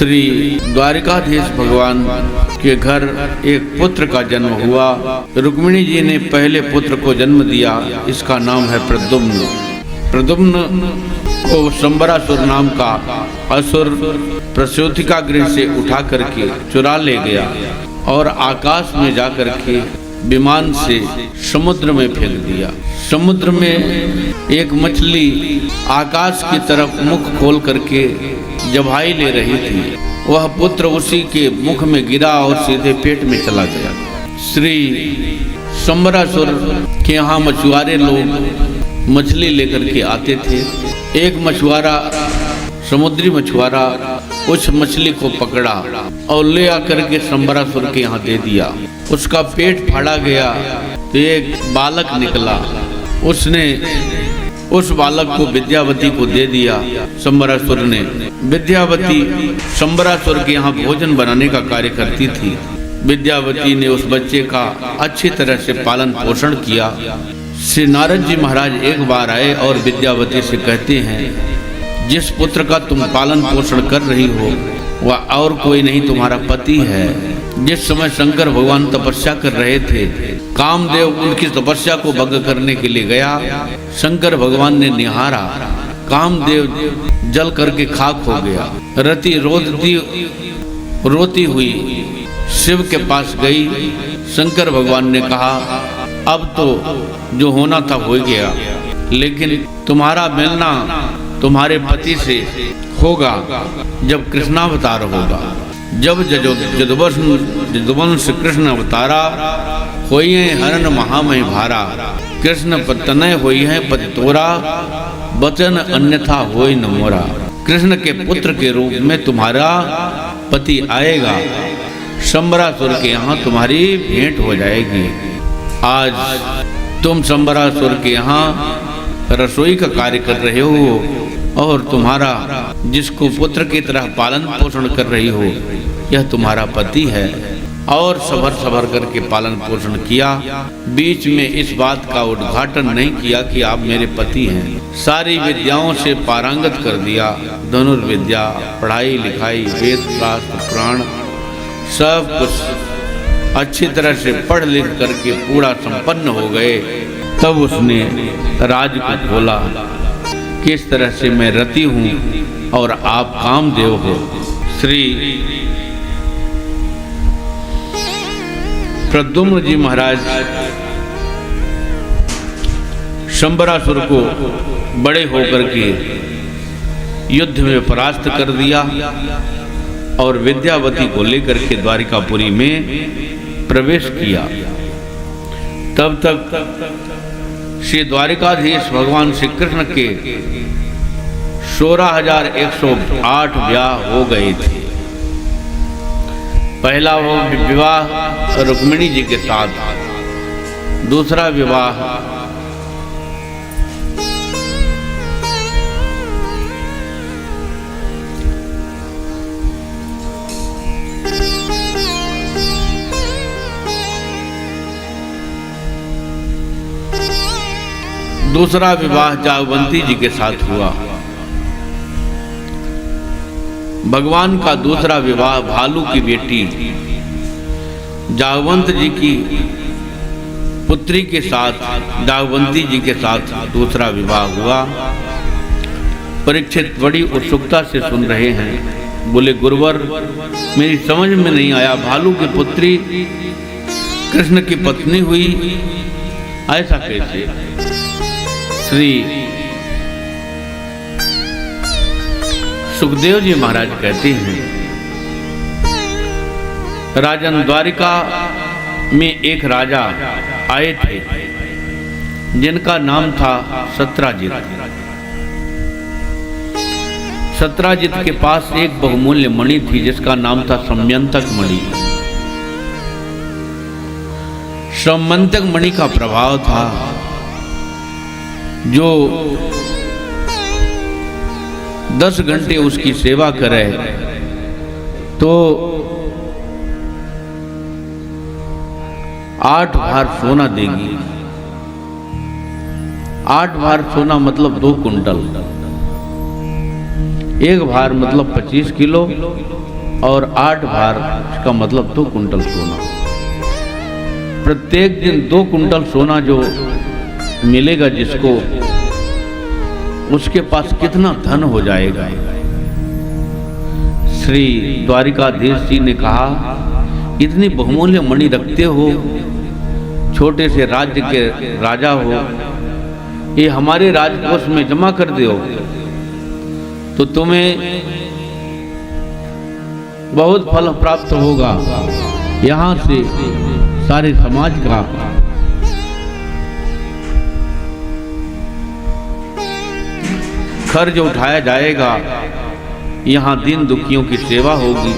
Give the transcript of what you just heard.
श्री द्वारिकाधीश भगवान के घर एक पुत्र का जन्म हुआ। रुक्मिणी जी ने पहले पुत्र को जन्म दिया, इसका नाम है प्रद्युम्न। प्रद्युम्न को शंबरासुर नाम का असुर प्रसूतिका गृह से उठा करके चुरा ले गया और आकाश में जा करके विमान से समुद्र में फेंक दिया। समुद्र में एक मछली आकाश की तरफ मुख खोल करके जबाई ले रही थी, वह पुत्र उसी के मुख में गिरा और सीधे पेट में चला गया। श्री शंबरासुर के यहाँ मछुआरे लोग मछली लेकर के आते थे। एक मछुआरा, समुद्री मछुआरा, उस मछली को पकड़ा और ले आकर के शंबरासुर के यहाँ दे दिया। उसका पेट फाड़ा गया तो एक बालक निकला, उसने उस बालक को विद्यावती को दे दिया। शंबरासुर ने, विद्यावती शंबरासुर के यहाँ भोजन बनाने का कार्य करती थी। विद्यावती ने उस बच्चे का अच्छी तरह से पालन पोषण किया। श्री नारद जी महाराज एक बार आए और विद्यावती से कहते हैं, जिस पुत्र का तुम पालन पोषण कर रही हो वह और कोई नहीं, तुम्हारा पति है। जिस समय शंकर भगवान तपस्या कर रहे थे, कामदेव उनकी तपस्या को भंग करने के लिए गया। शंकर भगवान ने निहारा, कामदेव जल करके खाक हो गया। रति रोती हुई शिव के पास गई। शंकर भगवान ने कहा, अब तो जो होना था हो गया, लेकिन तुम्हारा मिलना तुम्हारे पति से होगा जब कृष्णावतार होगा। जब जदुवंश कृष्ण अवतारा होई है हरण महामय भारा। कृष्ण पतनय होई है पति तोरा, वचन अन्यथा होई न मोरा। कृष्ण के पुत्र के रूप में तुम्हारा पति आएगा, शंबरासुर के यहाँ तुम्हारी भेंट हो जाएगी। आज तुम शंबरासुर के यहाँ रसोई का कार्य कर रहे हो और तुम्हारा जिसको पुत्र की तरह पालन पोषण कर रही हो यह तुम्हारा पति है। और सबर करके पालन पोषण किया, बीच में इस बात का उद्घाटन नहीं किया कि आप मेरे पति हैं। सारी विद्याओं से पारंगत कर दिया, धनुर्विद्या, पढ़ाई लिखाई, वेद शास्त्र पुराण सब कुछ अच्छी तरह से पढ़ लिख करके पूरा संपन्न हो गए। तब उसने राज को खोला, किस तरह से मैं रति हूँ और आप कामदेव हो। श्री प्रद्युम्न जी महाराज शंबरासुर को बड़े होकर के युद्ध में परास्त कर दिया और विद्यावती को लेकर के द्वारिकापुरी में प्रवेश किया। तब तक श्री द्वारिकाधीश भगवान श्री कृष्ण के 16,108 विवाह हो गए थे। पहला वो विवाह रुक्मिणी जी के साथ, दूसरा विवाह जागवंती जी के साथ हुआ। भगवान का दूसरा विवाह भालू की बेटी जागवंत जी की पुत्री के साथ, जागवंती जी के साथ दूसरा विवाह हुआ। परीक्षित बड़ी उत्सुकता से सुन रहे हैं, बोले गुरुवर मेरी समझ में नहीं आया, भालू की पुत्री कृष्ण की पत्नी हुई, ऐसा कैसे? श्री सुखदेव जी महाराज कहते हैं, राजन द्वारिका में एक राजा आए थे जिनका नाम था सत्राजित। सत्राजित के पास एक बहुमूल्य मणि थी जिसका नाम था सम्यंतक मणि। सम्यंतक मणि का प्रभाव था जो 10 घंटे उसकी सेवा करे तो 8 भार सोना देगी। 8 भार सोना मतलब 2 कुंटल, 1 भार मतलब 25 किलो और 8 भार, इसका मतलब 2 कुंटल सोना। प्रत्येक दिन 2 कुंटल सोना जो मिलेगा जिसको, उसके पास कितना धन हो जाएगा। श्री द्वारिकाधीश जी ने कहा, इतनी बहुमूल्य मणि रखते हो, छोटे से राज्य के राजा हो, ये हमारे राजकोष में जमा कर दो तो तुम्हें बहुत फल प्राप्त होगा। यहाँ से सारे समाज का खर्च उठाया जाएगा, यहाँ दीन दुखियों की सेवा होगी।